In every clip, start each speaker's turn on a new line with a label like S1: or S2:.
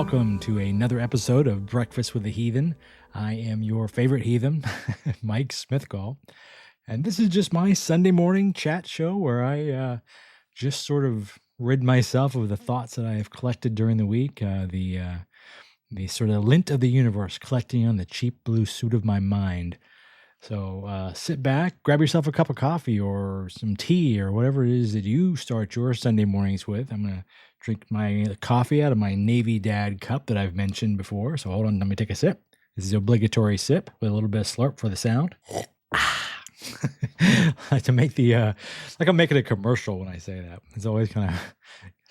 S1: welcome to another episode of Breakfast with the Heathen. I am your favorite heathen, Mike Smithgall, and this is just my Sunday morning chat show where I just sort of rid myself of the thoughts that I have collected during the week, the sort of lint of the universe collecting on the cheap blue suit of my mind. So sit back, grab yourself a cup of coffee or some tea or whatever it is that you start your Sunday mornings with. I'm going to drink my coffee out of my Navy Dad cup that I've mentioned before. So hold on, let me take a sip. This is the obligatory sip with a little bit of slurp for the sound. I like to make the, like I'm making a commercial when I say that. It's always kind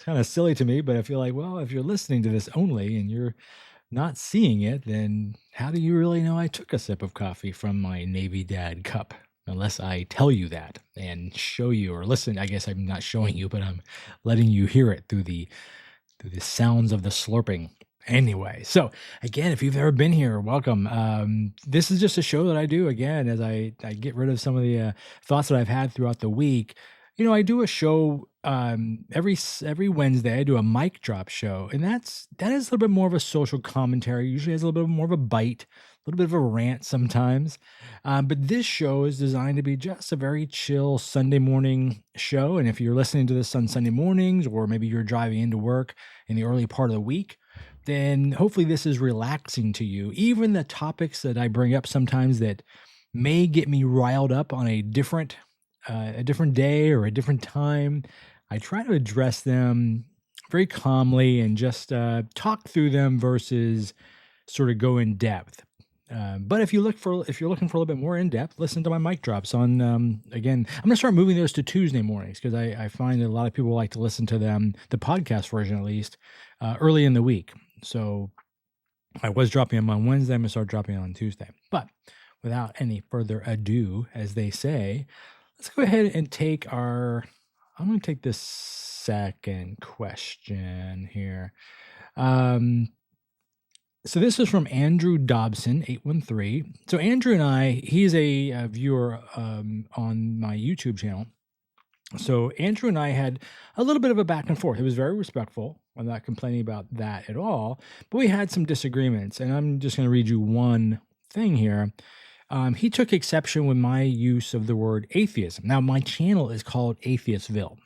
S1: of silly to me, but I feel like, well, if you're listening to this only and you're not seeing it, then how do you really know I took a sip of coffee from my Navy Dad cup? Unless I tell you that and show you or listen. I guess I'm not showing you, but I'm letting you hear it through the sounds of the slurping. Anyway, so again, if you've ever been here, welcome. This is just a show that I do again as I get rid of some of the thoughts that I've had throughout the week. You know, I do a show every Wednesday. I do a mic drop show, and that is a little bit more of a social commentary. Usually has a little bit more of a bite, a little bit of a rant sometimes. But this show is designed to be just a very chill Sunday morning show. And if you're listening to this on Sunday mornings, or maybe you're driving into work in the early part of the week, then hopefully this is relaxing to you. Even the topics that I bring up sometimes that may get me riled up on a different day or a different time, I try to address them very calmly and just talk through them versus sort of go in depth. But if you're looking for a little bit more in depth, listen to my mic drops on. Again, I'm going to start moving those to Tuesday mornings because I find that a lot of people like to listen to them, the podcast version at least, early in the week. So I was dropping them on Wednesday. I'm going to start dropping them on Tuesday. But without any further ado, as they say, let's go ahead and take I'm going to take this second question here. So this is from Andrew Dobson, 813. So Andrew and he's a viewer on my YouTube channel. So Andrew and I had a little bit of a back and forth. It was very respectful. I'm not complaining about that at all. But we had some disagreements. And I'm just going to read you one thing here. He took exception with my use of the word atheism. Now, my channel is called Atheistville.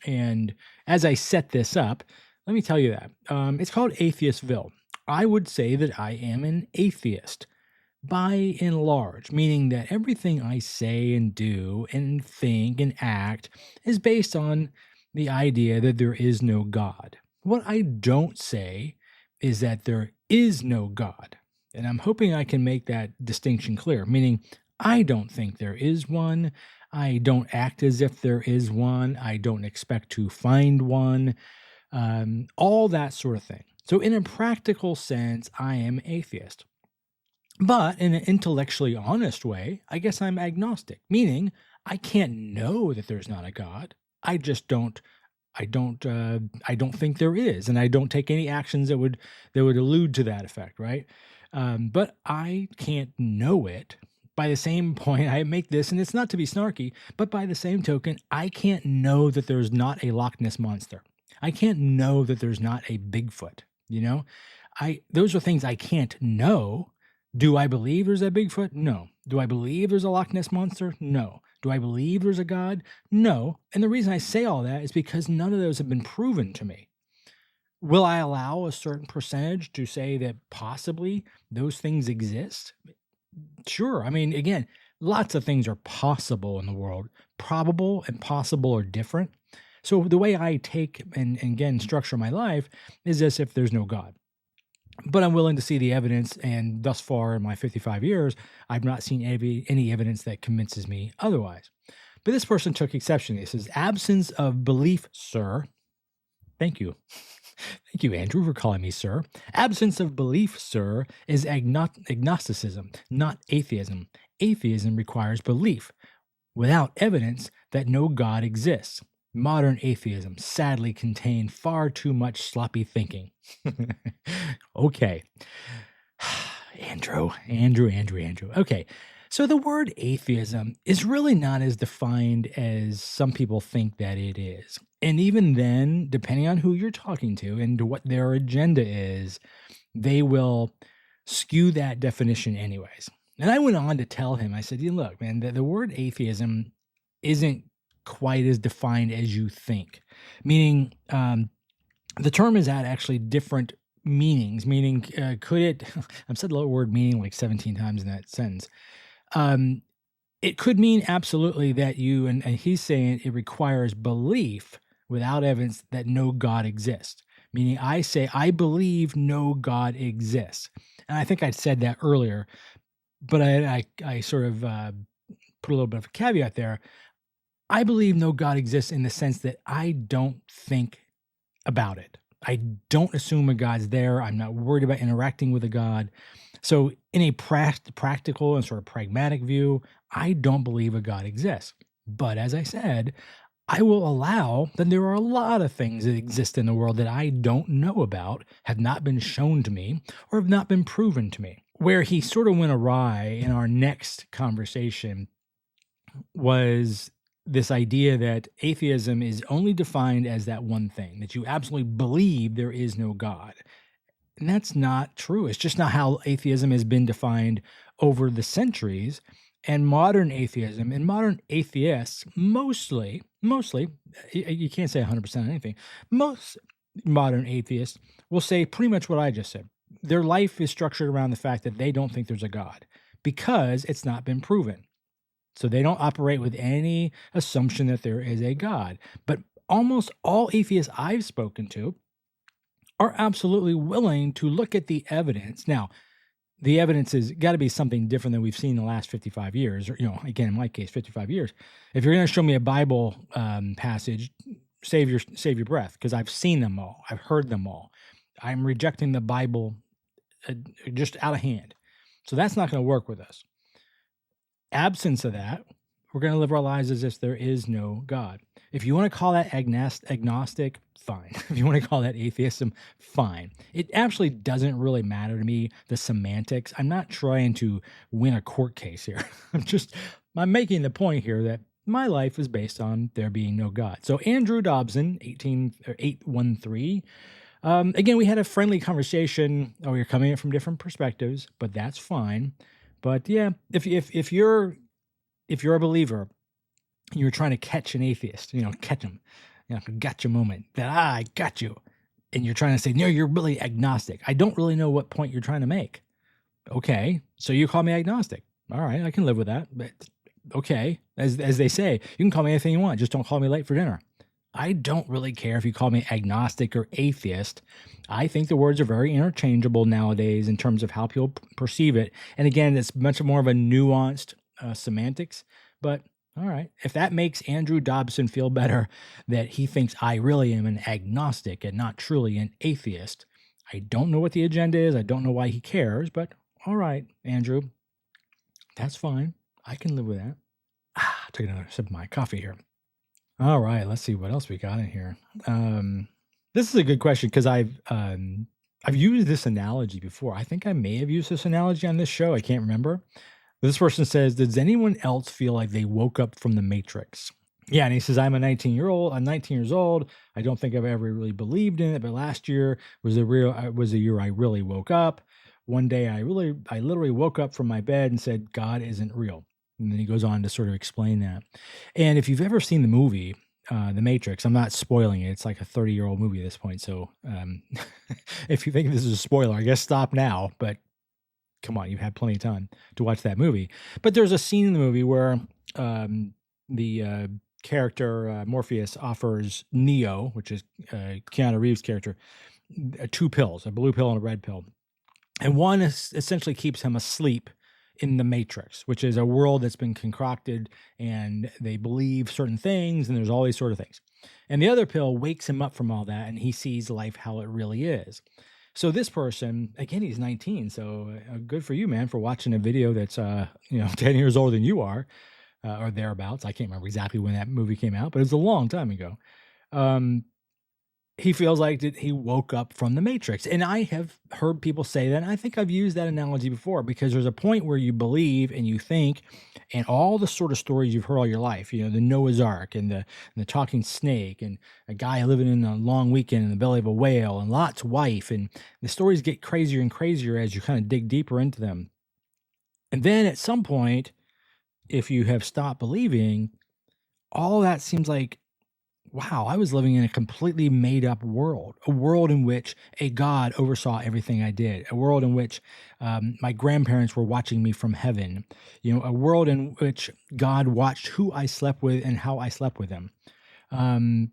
S1: And as I set this up, let me tell you that. It's called Atheistville. I would say that I am an atheist by and large, meaning that everything I say and do and think and act is based on the idea that there is no God. What I don't say is that there is no God. And I'm hoping I can make that distinction clear, meaning I don't think there is one. I don't act as if there is one. I don't expect to find one, all that sort of thing. So in a practical sense, I am atheist. But in an intellectually honest way, I guess I'm agnostic, meaning I can't know that there's not a God. I just don't think there is, and I don't take any actions that would allude to that effect, right? But I can't know it. By the same point, I make this, and it's not to be snarky, but by the same token, I can't know that there's not a Loch Ness monster. I can't know that there's not a Bigfoot, you know? Those are things I can't know. Do I believe there's a Bigfoot? No. Do I believe there's a Loch Ness monster? No. Do I believe there's a God? No. And the reason I say all that is because none of those have been proven to me. Will I allow a certain percentage to say that possibly those things exist? Sure. I mean, again, lots of things are possible in the world. Probable and possible are different. So the way I take and again structure my life is as if there's no God. But I'm willing to see the evidence, and thus far in my 55 years, I've not seen any evidence that convinces me otherwise. But this person took exception. It says, absence of belief, sir. Thank you. Thank you, Andrew, for calling me sir. Absence of belief, sir, is agnosticism, not atheism. Atheism requires belief without evidence that no God exists. Modern atheism sadly contains far too much sloppy thinking. Okay. Andrew. Okay. So the word atheism is really not as defined as some people think that it is. And even then, depending on who you're talking to and what their agenda is, they will skew that definition anyways. And I went on to tell him, I said, look, man, the word atheism isn't quite as defined as you think. Meaning, the term is at actually different meanings. Meaning, could it, I've said the word meaning like 17 times in that sentence. It could mean absolutely that you, and he's saying it requires belief without evidence that no God exists. Meaning I say, I believe no God exists. And I think I said that earlier, but I sort of put a little bit of a caveat there. I believe no God exists in the sense that I don't think about it. I don't assume a God's there. I'm not worried about interacting with a God. So in a practical and sort of pragmatic view, I don't believe a God exists. But as I said, I will allow that there are a lot of things that exist in the world that I don't know about, have not been shown to me, or have not been proven to me. Where he sort of went awry in our next conversation was this idea that atheism is only defined as that one thing, that you absolutely believe there is no God. And that's not true. It's just not how atheism has been defined over the centuries. And modern atheism and modern atheists, mostly, you can't say 100% anything, most modern atheists will say pretty much what I just said. Their life is structured around the fact that they don't think there's a God because it's not been proven. So they don't operate with any assumption that there is a God. But almost all atheists I've spoken to are absolutely willing to look at the evidence. Now, the evidence has got to be something different than we've seen in the last 55 years, or, again, in my case, 55 years. If you're going to show me a Bible passage, save your breath, because I've seen them all. I've heard them all. I'm rejecting the Bible just out of hand. So that's not going to work with us. Absence of that, we're going to live our lives as if there is no God. If you want to call that agnostic, fine. If you want to call that atheism, fine. It actually doesn't really matter to me, the semantics. I'm not trying to win a court case here. I'm making the point here that my life is based on there being no God. So Andrew Dobson, 813. Again, we had a friendly conversation. Oh, you're coming in from different perspectives, but that's fine. But yeah, if you're a believer, you're trying to catch an atheist, catch him, gotcha moment, that I got you, and you're trying to say, no, you're really agnostic. I don't really know what point you're trying to make. Okay, so you call me agnostic. All right, I can live with that. But okay, as they say, you can call me anything you want. Just don't call me late for dinner. I don't really care if you call me agnostic or atheist. I think the words are very interchangeable nowadays in terms of how people perceive it. And again, it's much more of a nuanced semantics. But all right, if that makes Andrew Dobson feel better that he thinks I really am an agnostic and not truly an atheist, I don't know what the agenda is. I don't know why he cares. But all right, Andrew, that's fine. I can live with that. Take another sip of my coffee here. All right, let's see what else we got in here. This is a good question because I've used this analogy before. I think I may have used this analogy on this show. I can't remember. This person says, does anyone else feel like they woke up from the Matrix? Yeah, and he says, I'm 19 years old. I don't think I've ever really believed in it, but last year was the year I really woke up. One day I literally woke up from my bed and said, God isn't real. And then he goes on to sort of explain that. And if you've ever seen the movie, The Matrix, I'm not spoiling it. It's like a 30-year-old movie at this point. So if you think this is a spoiler, I guess stop now. But come on, you've had plenty of time to watch that movie. But there's a scene in the movie where the character Morpheus offers Neo, which is Keanu Reeves' character, two pills, a blue pill and a red pill. And one essentially keeps him asleep in the Matrix, which is a world that's been concocted and they believe certain things and there's all these sort of things. And the other pill wakes him up from all that and he sees life how it really is. So this person, again, he's 19. So good for you, man, for watching a video that's, 10 years older than you are or thereabouts. I can't remember exactly when that movie came out, but it was a long time ago. he feels like that he woke up from the Matrix. And I have heard people say that, and I think I've used that analogy before, because there's a point where you believe and you think, and all the sort of stories you've heard all your life, you know, the Noah's Ark and the talking snake and a guy living in a long weekend in the belly of a whale and Lot's wife, and the stories get crazier and crazier as you kind of dig deeper into them. And then at some point, if you have stopped believing, all that seems like, wow, I was living in a completely made up world, a world in which a God oversaw everything I did, a world in which my grandparents were watching me from heaven, you know, a world in which God watched who I slept with and how I slept with them. And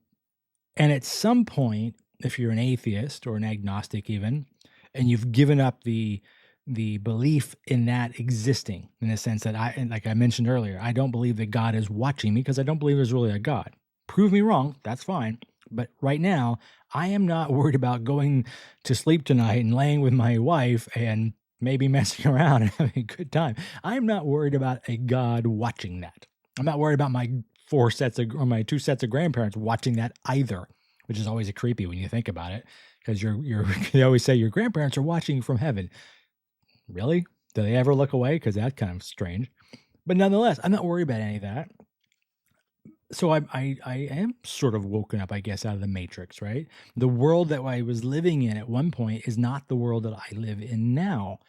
S1: at some point, if you're an atheist or an agnostic even, and you've given up the belief in that existing, in the sense that like I mentioned earlier, I don't believe that God is watching me because I don't believe there's really a God. Prove me wrong, that's fine. But right now, I am not worried about going to sleep tonight and laying with my wife and maybe messing around and having a good time. I'm not worried about a God watching that. I'm not worried about my my 2 sets of grandparents watching that either, which is always a creepy when you think about it, because they always say your grandparents are watching you from heaven. Really? Do they ever look away? Because that's kind of strange. But nonetheless, I'm not worried about any of that. So I am sort of woken up, I guess, out of the Matrix, right? The world that I was living in at one point is not the world that I live in now.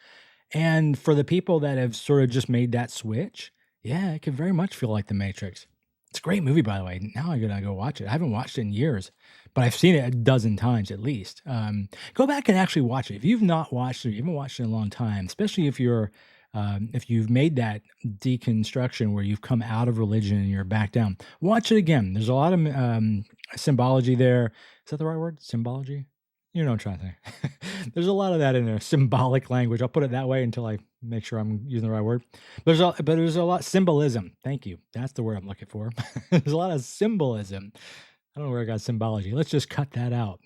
S1: And for the people that have sort of just made that switch, yeah, it can very much feel like the Matrix. It's a great movie, by the way. Now I'm gonna go watch it. I haven't watched it in years, but I've seen it a dozen times at least. Go back and actually watch it. If you've not watched it, you haven't watched it in a long time, especially if you've made that deconstruction where you've come out of religion and you're back down, watch it again. There's a lot of symbology there. Is that the right word? Symbology? You know what I'm trying to say. There's a lot of that in there, symbolic language. I'll put it that way until I make sure I'm using the right word. There's a lot symbolism. Thank you. That's the word I'm looking for. There's a lot of symbolism. I don't know where I got symbology. Let's just cut that out.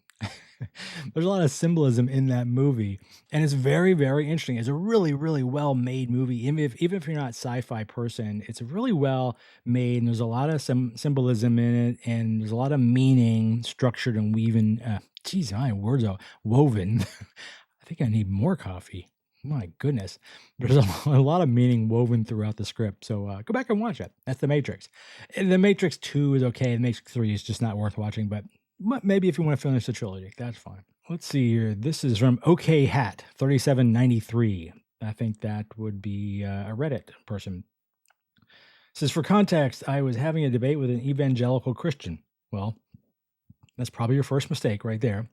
S1: There's a lot of symbolism in that movie, and it's very, very interesting. It's a really, really well-made movie. Even if you're not a sci-fi person, it's really well made, and there's a lot of symbolism in it, and there's a lot of meaning structured and weaving. Geez, my words are woven. I think I need more coffee. My goodness. There's a lot of meaning woven throughout the script. So go back and watch it. That's The Matrix. And The Matrix 2 is okay. The Matrix 3 is just not worth watching, but maybe if you want to finish the trilogy, that's fine. Let's see here. This is from OK Hat 3793. I think that would be a Reddit person. It says, for context, I was having a debate with an evangelical Christian. Well, that's probably your first mistake right there.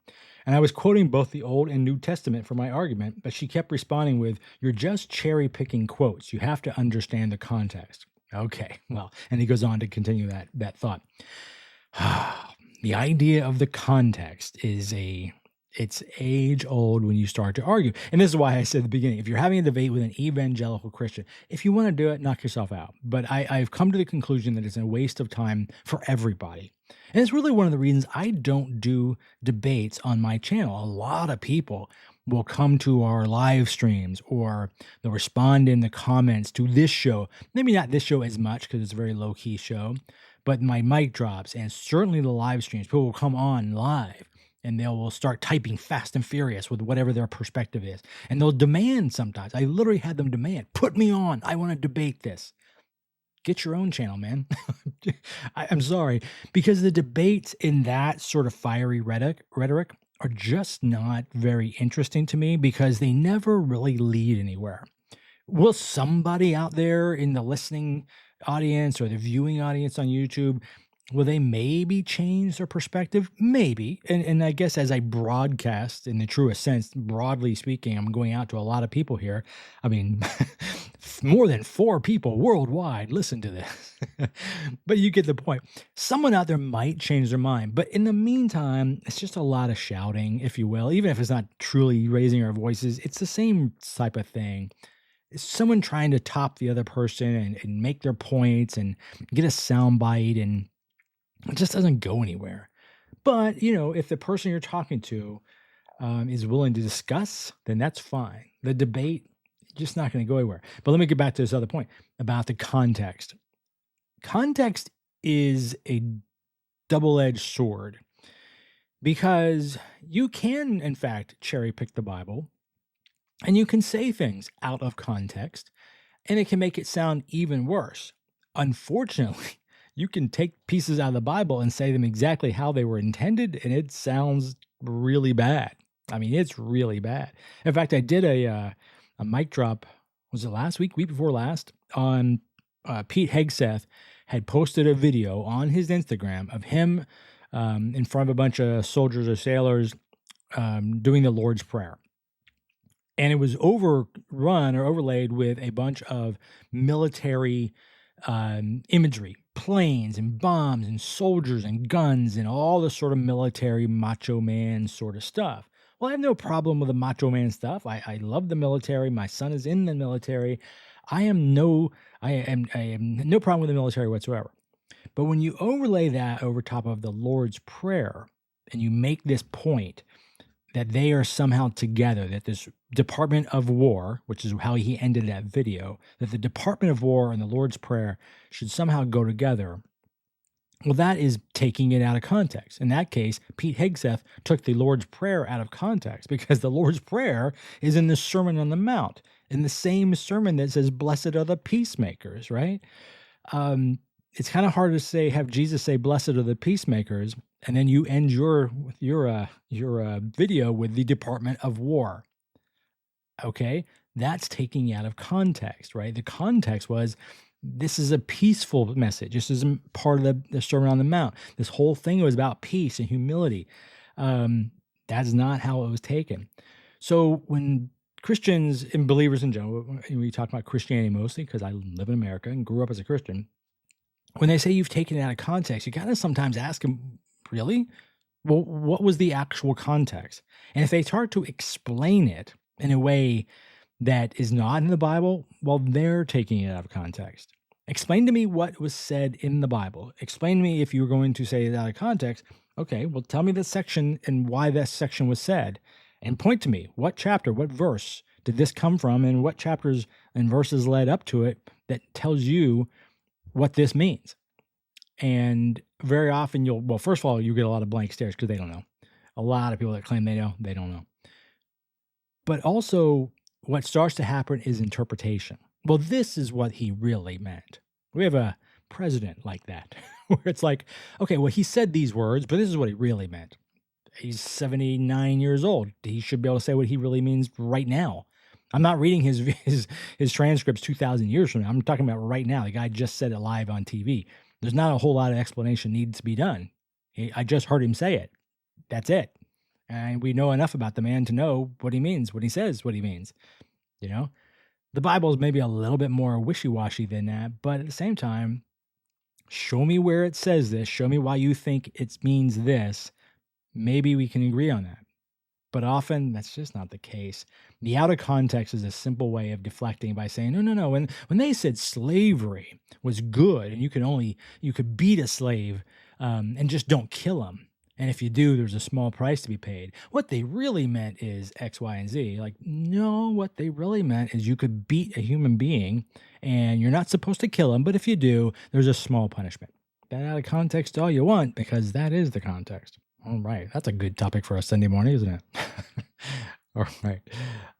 S1: And I was quoting both the Old and New Testament for my argument, but she kept responding with, you're just cherry picking quotes. You have to understand the context. Okay, well, and he goes on to continue that thought. The idea of the context it's age old when you start to argue. And this is why I said at the beginning, if you're having a debate with an evangelical Christian, if you want to do it, knock yourself out. But I've come to the conclusion that it's a waste of time for everybody. And it's really one of the reasons I don't do debates on my channel. A lot of people will come to our live streams or they'll respond in the comments to this show. Maybe not this show as much because it's a very low-key show, but my mic drops and certainly the live streams, people will come on live and they will start typing fast and furious with whatever their perspective is. And they'll demand sometimes. I literally had them demand, put me on. I want to debate this. Get your own channel, man. I'm sorry, because the debates in that sort of fiery rhetoric are just not very interesting to me because they never really lead anywhere. Will somebody out there in the listening audience or the viewing audience on YouTube, will they maybe change their perspective? Maybe. And I guess as I broadcast in the truest sense, broadly speaking, I'm going out to a lot of people here. I mean, more than 4 people worldwide listen to this. But you get the point. Someone out there might change their mind. But in the meantime, it's just a lot of shouting, if you will. Even if it's not truly raising our voices, it's the same type of thing. It's someone trying to top the other person and make their points and get a soundbite, and it just doesn't go anywhere. But, you know, if the person you're talking to is willing to discuss, then that's fine. The debate, just not going to go anywhere. But let me get back to this other point about the context. Context is a double-edged sword. because you can, in fact, cherry pick the Bible, and you can say things out of context, and it can make it sound even worse. Unfortunately, you can take pieces out of the Bible and say them exactly how they were intended, and it sounds really bad. I mean, it's really bad. In fact, I did a mic drop, was it last week before last, on Pete Hegseth had posted a video on his Instagram of him in front of a bunch of soldiers or sailors doing the Lord's Prayer. And it was overrun or overlaid with a bunch of military imagery, planes and bombs and soldiers and guns and all the sort of military macho man sort of stuff. Well, I have no problem with the macho man stuff. I love the military. My son is in the military. I am no problem with the military whatsoever. But when you overlay that over top of the Lord's Prayer and you make this point that they are somehow together, that this Department of War, which is how he ended that video, that the Department of War and the Lord's Prayer should somehow go together, well, that is taking it out of context. In that case, Pete Hegseth took the Lord's Prayer out of context because the Lord's Prayer is in the Sermon on the Mount, in the same sermon that says, "Blessed are the peacemakers," right? It's kind of hard to have Jesus say, "Blessed are the peacemakers," and then you end your video with the Department of War. Okay, that's taking it out of context, right? The context was, this is a peaceful message. This is part of the Sermon on the Mount. This whole thing was about peace and humility. That's not how it was taken. So when Christians and believers in general, we talk about Christianity mostly because I live in America and grew up as a Christian, when they say you've taken it out of context, you gotta sometimes ask them, really? Well, what was the actual context? And if they start to explain it in a way that is not in the Bible, well, they're taking it out of context. Explain to me what was said in the Bible. Explain to me if you were going to say it out of context. Okay, well, tell me the section and why that section was said. And point to me, what chapter, what verse did this come from, and what chapters and verses led up to it that tells you what this means. And very often first of all, you get a lot of blank stares because they don't know. A lot of people that claim they know, they don't know. But also, what starts to happen is interpretation. Well, this is what he really meant. We have a president like that, where it's like, okay, well, he said these words, but this is what he really meant. He's 79 years old. He should be able to say what he really means right now. I'm not reading his transcripts 2,000 years from now. I'm talking about right now. The guy just said it live on TV. There's not a whole lot of explanation needs to be done. I just heard him say it. That's it. And we know enough about the man to know what he means when he says what he means. You know, the Bible is maybe a little bit more wishy-washy than that, but at the same time, show me where it says this. Show me why you think it means this. Maybe we can agree on that. But often that's just not the case. The out of context is a simple way of deflecting by saying, no. When they said slavery was good and you could beat a slave and just don't kill him. And if you do, there's a small price to be paid. What they really meant is X, Y, and Z. Like, no, what they really meant is you could beat a human being and you're not supposed to kill him. But if you do, there's a small punishment. That out of context all you want, because that is the context. All right. That's a good topic for a Sunday morning, isn't it? All right.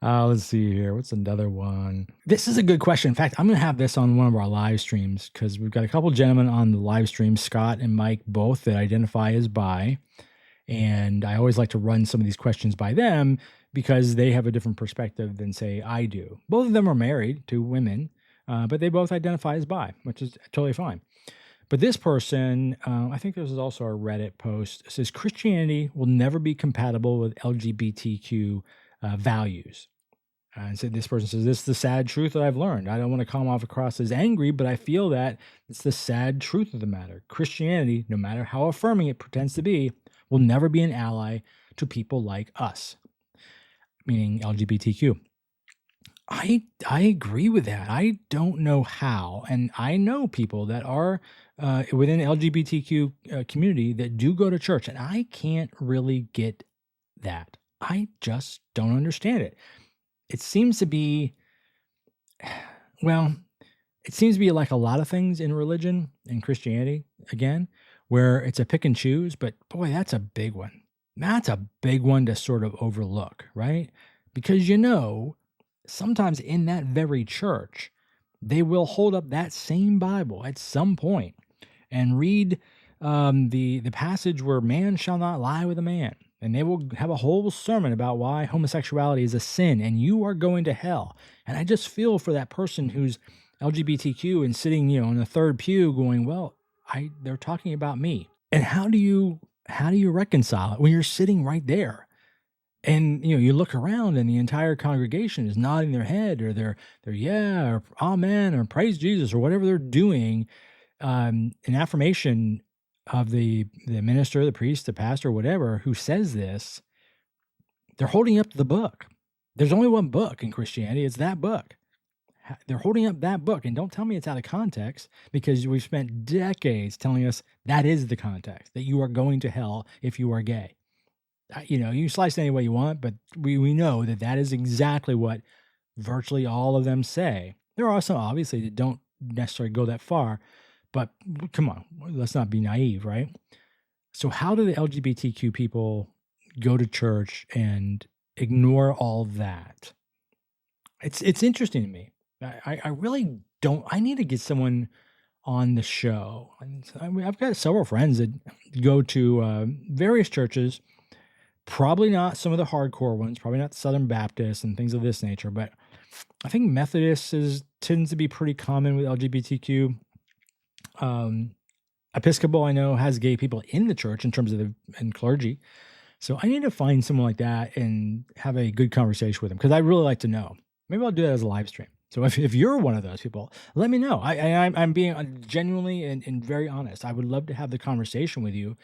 S1: Let's see here. What's another one? This is a good question. In fact, I'm going to have this on one of our live streams because we've got a couple gentlemen on the live stream, Scott and Mike, both that identify as bi. And I always like to run some of these questions by them because they have a different perspective than, say, I do. Both of them are married to women, but they both identify as bi, which is totally fine. But this person, I think this is also a Reddit post, says Christianity will never be compatible with LGBTQ values. And so this person says, this is the sad truth that I've learned. I don't want to come off across as angry, but I feel that it's the sad truth of the matter. Christianity, no matter how affirming it pretends to be, will never be an ally to people like us, meaning LGBTQ. I agree with that. I don't know how. And I know people that are within the LGBTQ community that do go to church, and I can't really get that. I just don't understand it. It seems to be, like a lot of things in religion and Christianity, again, where it's a pick and choose, but boy, that's a big one. That's a big one to sort of overlook, right? Because sometimes in that very church, they will hold up that same Bible at some point and read the passage where man shall not lie with a man. And they will have a whole sermon about why homosexuality is a sin and you are going to hell. And I just feel for that person who's LGBTQ and sitting, in the third pew going, well, they're talking about me. And how do you reconcile it when you're sitting right there? And you look around and the entire congregation is nodding their head, or they're yeah, or amen, or praise Jesus, or whatever they're doing, an affirmation of the minister, the priest, the pastor, whatever, who says this. They're holding up the book. There's only one book in Christianity. It's that book. They're holding up that book, and don't tell me it's out of context, because we've spent decades telling us that is the context, that you are going to hell if you are gay. You slice it any way you want, but we know that is exactly what virtually all of them say. There are some, obviously, that don't necessarily go that far, but come on, let's not be naive, right? So how do the LGBTQ people go to church and ignore all that? It's interesting to me. I really don't. I need to get someone on the show. I've got several friends that go to various churches, probably not some of the hardcore ones, probably not Southern Baptists and things of this nature, but I think Methodist tends to be pretty common with LGBTQ. Episcopal, I know, has gay people in the church in terms of and clergy. So I need to find someone like that and have a good conversation with them, because I really like to know. Maybe I'll do that as a live stream. So if you're one of those people, let me know. I'm being genuinely and very honest. I would love to have the conversation with you.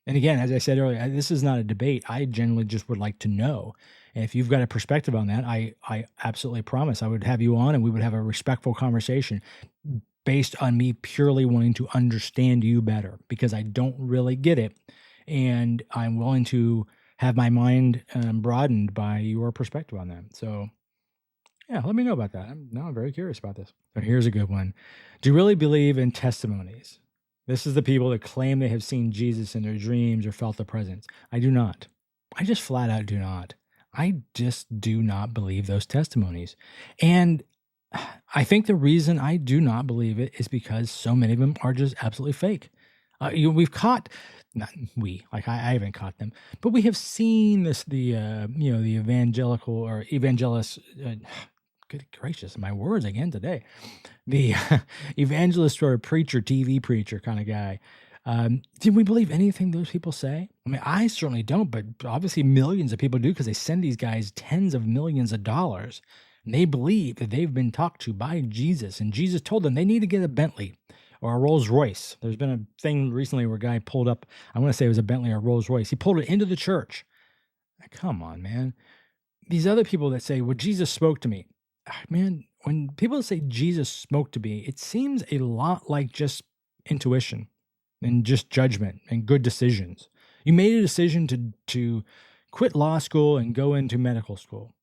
S1: And again, as I said earlier, this is not a debate. I genuinely just would like to know. And if you've got a perspective on that, I absolutely promise I would have you on and we would have a respectful conversation based on me purely wanting to understand you better, because I don't really get it. And I'm willing to have my mind broadened by your perspective on that. So yeah, let me know about that. I'm very curious about this. So here's a good one. Do you really believe in testimonies? This is the people that claim they have seen Jesus in their dreams or felt the presence. I do not. I just flat out do not. I just do not believe those testimonies. And I think the reason I do not believe it is because so many of them are just absolutely fake. We've caught, not we, like I haven't caught them, but we have seen this, the evangelical or evangelist, good gracious, my words again today, the evangelist or preacher, TV preacher kind of guy. Did we believe anything those people say? I mean, I certainly don't, but obviously millions of people do, because they send these guys tens of millions of dollars. And they believe that they've been talked to by Jesus, and Jesus told them they need to get a Bentley or a Rolls Royce. There's been a thing recently where a guy pulled up, I want to say it was a Bentley or a Rolls Royce. He pulled it into the church. Come on, man. These other people that say, well, Jesus spoke to me. Man, when people say Jesus spoke to me, it seems a lot like just intuition and just judgment and good decisions. You made a decision to quit law school and go into medical school.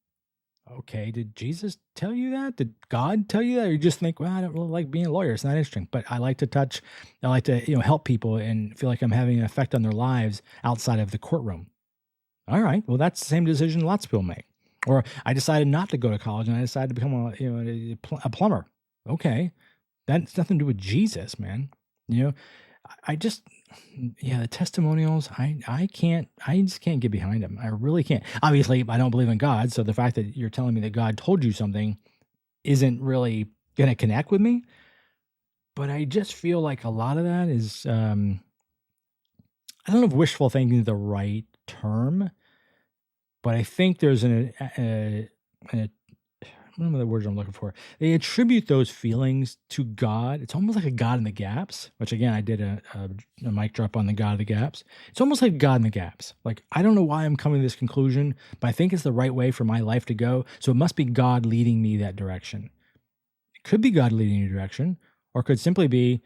S1: Okay, did Jesus tell you that? Did God tell you that? Or you just think, well, I don't really like being a lawyer. It's not interesting, but I like to help people and feel like I'm having an effect on their lives outside of the courtroom. All right, well, that's the same decision lots of people make. Or I decided not to go to college and I decided to become a plumber. Okay, that's nothing to do with Jesus, man. The testimonials, I just can't get behind them. I really can't. Obviously, I don't believe in God, so the fact that you're telling me that God told you something isn't really going to connect with me. But I just feel like a lot of that is, I don't know if wishful thinking is the right term, but I think there's what are the words I'm looking for? They attribute those feelings to God. It's almost like a God in the gaps, which again, I did a mic drop on the God of the gaps. It's almost like God in the gaps. Like, I don't know why I'm coming to this conclusion, but I think it's the right way for my life to go. So it must be God leading me that direction. It could be God leading you direction, or it could simply be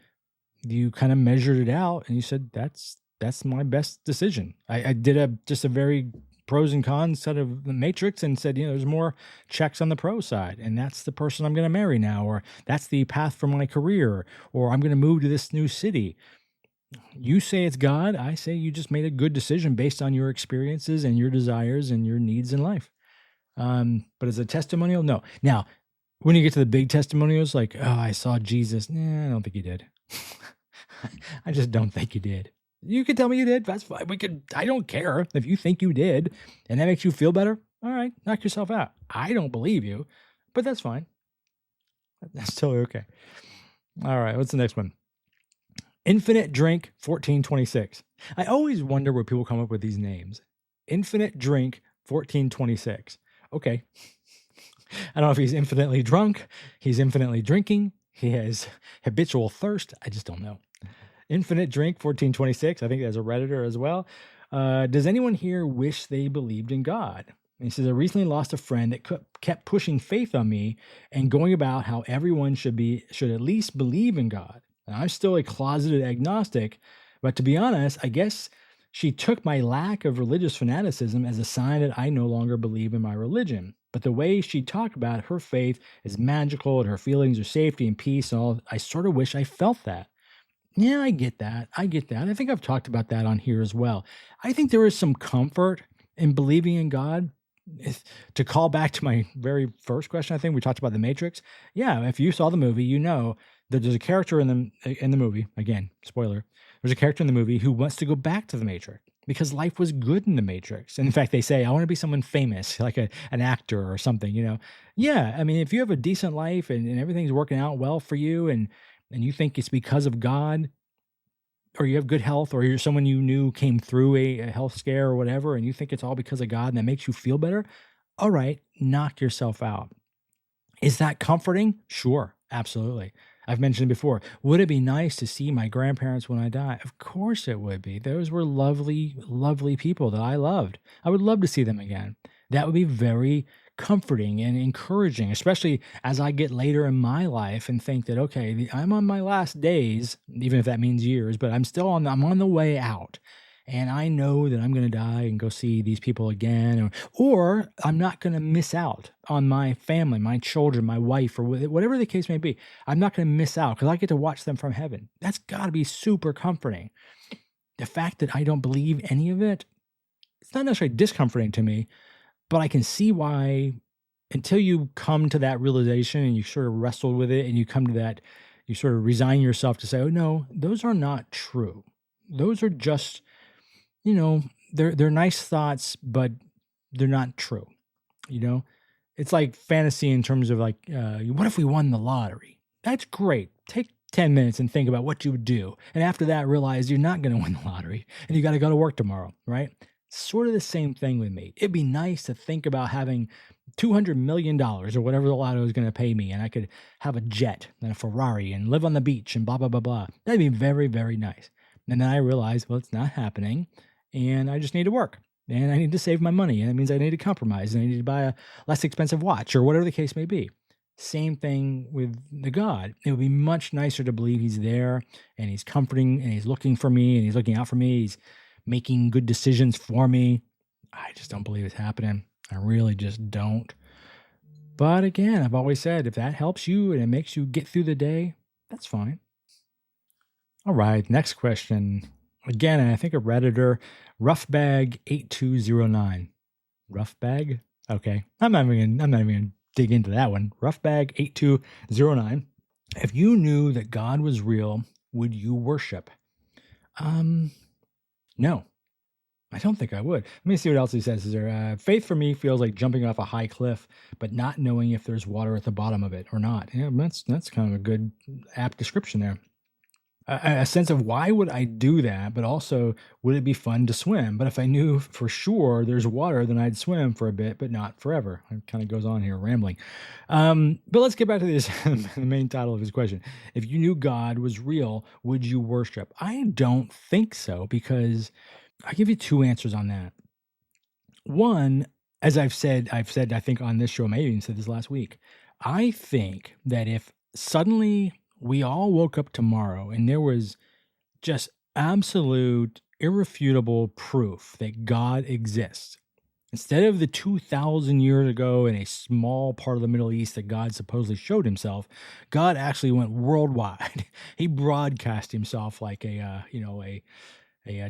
S1: you kind of measured it out and you said, that's my best decision. I did just a very pros and cons set of the matrix and said, there's more checks on the pro side, and that's the person I'm going to marry now, or that's the path for my career, or I'm going to move to this new city. You say it's God. I say you just made a good decision based on your experiences and your desires and your needs in life. But as a testimonial, no. Now, when you get to the big testimonials, like, oh, I saw Jesus. Nah, I don't think you did. I just don't think you did. You can tell me you did. That's fine. I don't care if you think you did and that makes you feel better. All right, knock yourself out. I don't believe you, but that's fine. That's totally okay. All right, what's the next one? Infinite Drink 1426. I always wonder where people come up with these names. Infinite Drink 1426. Okay. I don't know if he's infinitely drunk, he's infinitely drinking, he has habitual thirst. I just don't know. Infinite Drink 1426. I think that's a Redditor as well. Does anyone here wish they believed in God? And he says, I recently lost a friend that kept pushing faith on me and going about how everyone should at least believe in God. And I'm still a closeted agnostic, but to be honest, I guess she took my lack of religious fanaticism as a sign that I no longer believe in my religion. But the way she talked about her faith is magical and her feelings are safety and peace and all, I sort of wish I felt that. Yeah, I get that. I think I've talked about that on here as well. I think there is some comfort in believing in God. To call back to my very first question, I think we talked about The Matrix. Yeah, if you saw the movie, you know that there's a character in the movie, again, spoiler, there's a character in the movie who wants to go back to the Matrix because life was good in the Matrix. And in fact, they say, I want to be someone famous, like an actor or something, you know? Yeah, I mean, if you have a decent life and everything's working out well for you and you think it's because of God, or you have good health, or you're someone you knew came through a health scare or whatever, and you think it's all because of God and that makes you feel better, all right, knock yourself out. Is that comforting? Sure, absolutely. I've mentioned before, would it be nice to see my grandparents when I die? Of course it would be. Those were lovely, lovely people that I loved. I would love to see them again. That would be very comforting and encouraging, especially as I get later in my life and think that, okay, I'm on my last days, even if that means years, but I'm on the way out. And I know that I'm going to die and go see these people again, or I'm not going to miss out on my family, my children, my wife, or whatever the case may be. I'm not going to miss out because I get to watch them from heaven. That's got to be super comforting. The fact that I don't believe any of it, it's not necessarily discomforting to me, but I can see why, until you come to that realization and you sort of wrestle with it and you come to that, you sort of resign yourself to say, oh no, those are not true. Those are just, you know, they're nice thoughts, but they're not true. You know, it's like fantasy in terms of like, what if we won the lottery? That's great. Take 10 minutes and think about what you would do. And after that, realize you're not going to win the lottery and you got to go to work tomorrow, right? Sort of the same thing with me. It'd be nice to think about having $200 million or whatever the lotto is going to pay me, and I could have a jet and a Ferrari and live on the beach and blah, blah, blah, blah. That'd be very, very nice. And then I realized, well, it's not happening, and I just need to work, and I need to save my money, and that means I need to compromise, and I need to buy a less expensive watch or whatever the case may be. Same thing with the God. It would be much nicer to believe he's there, and he's comforting, and he's looking for me, and he's looking out for me. He's making good decisions for me. I just don't believe it's happening. I really just don't. But again, I've always said, if that helps you and it makes you get through the day, that's fine. All right, next question. Again, I think a Redditor, Roughbag8209. Roughbag? Okay. I'm not even gonna dig into that one. Roughbag8209. If you knew that God was real, would you worship? No, I don't think I would. Let me see what else he says. Is there faith for me feels like jumping off a high cliff, but not knowing if there's water at the bottom of it or not. Yeah, that's kind of a good apt description there. A sense of why would I do that, but also would it be fun to swim? But if I knew for sure there's water, then I'd swim for a bit, but not forever. It kind of goes on here, rambling. But let's get back to this, the main title of his question. If you knew God was real, would you worship? I don't think so, because I'll give you two answers on that. One, as I've said, I think on this show, maybe even said this last week, I think that if suddenly we all woke up tomorrow and there was just absolute, irrefutable proof that God exists, Instead of the 2,000 years ago in a small part of the Middle East that God supposedly showed himself, God actually went worldwide. He broadcast himself like a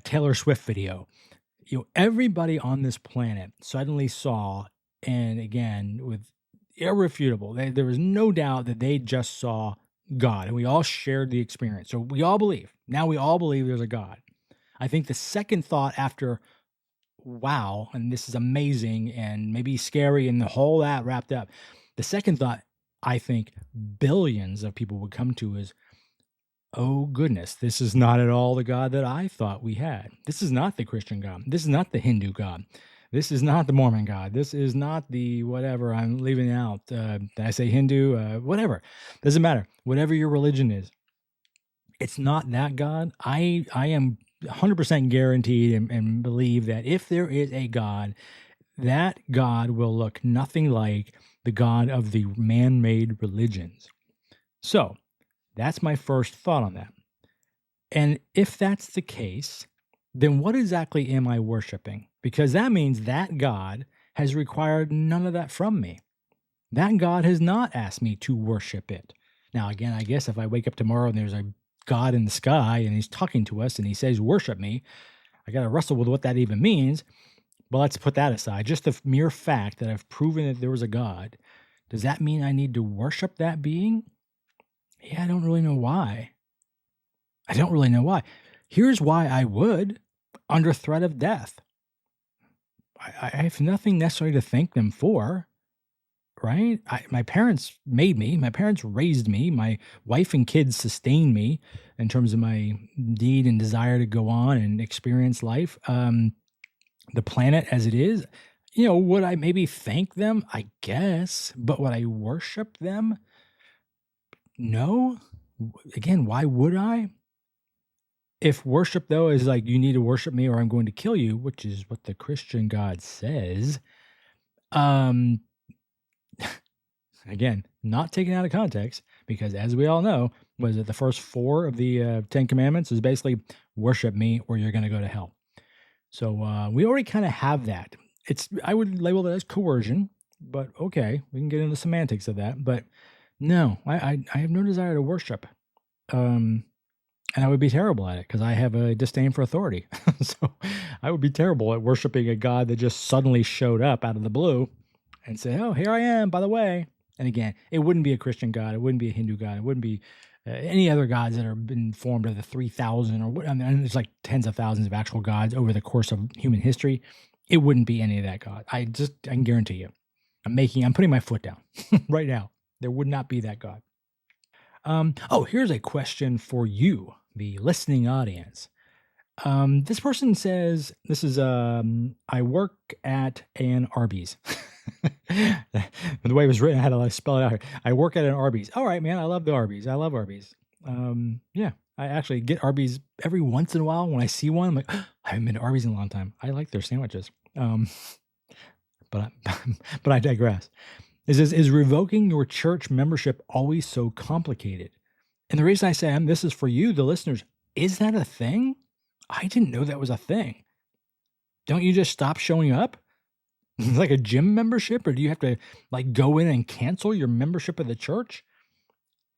S1: Taylor Swift video. Everybody on this planet suddenly saw, and again, with irrefutable, there was no doubt that they just saw God, and we all shared the experience. So we all believe. Now we all believe there's a God. I think the second thought after, wow, and this is amazing and maybe scary and the whole that wrapped up, the second thought I think billions of people would come to is, oh goodness, this is not at all the God that I thought we had. This is not the Christian God. This is not the Hindu God. This is not the Mormon God. This is not the whatever I'm leaving out. Did I say Hindu? Whatever. Doesn't matter. Whatever your religion is, it's not that God. I am 100% guaranteed and believe that if there is a God, that God will look nothing like the God of the man-made religions. So that's my first thought on that. And if that's the case, then what exactly am I worshiping? Because that means that God has required none of that from me. That God has not asked me to worship it. Now, again, I guess if I wake up tomorrow and there's a God in the sky and he's talking to us and he says, worship me, I got to wrestle with what that even means. But let's put that aside. Just the mere fact that I've proven that there was a God, does that mean I need to worship that being? Yeah, I don't really know why. Here's why I would, under threat of death. I have nothing necessarily to thank them for. Right? My parents made me. My parents raised me. My wife and kids sustained me in terms of my need and desire to go on and experience life. The planet as it is, would I maybe thank them? I guess. But would I worship them? No. Again, why would I? If worship, though, is like, you need to worship me or I'm going to kill you, which is what the Christian God says, again, not taken out of context, because as we all know, was it the first 4 of the 10 commandments is basically worship me or you're going to go to hell. So we already kind of have that. I would label that as coercion, but okay, we can get into the semantics of that. But no, I have no desire to worship. And I would be terrible at it because I have a disdain for authority. So I would be terrible at worshiping a God that just suddenly showed up out of the blue and said, oh, here I am, by the way. And again, it wouldn't be a Christian God. It wouldn't be a Hindu God. It wouldn't be any other gods that have been formed of the 3,000 or what. I mean, there's like tens of thousands of actual gods over the course of human history. It wouldn't be any of that God. I can guarantee you. I'm putting my foot down right now. There would not be that God. Here's a question for you, the listening audience. This person says, this is, I work at an Arby's. The way it was written, I had to spell it out here. I work at an Arby's. All right, man. I love the Arby's. I love Arby's. Yeah, I actually get Arby's every once in a while. When I see one, I'm like, I haven't been to Arby's in a long time. I like their sandwiches. But I digress. It says, is revoking your church membership always so complicated? And the reason I say this is for you, the listeners, is that a thing? I didn't know that was a thing. Don't you just stop showing up? Like a gym membership? Or do you have to go in and cancel your membership of the church?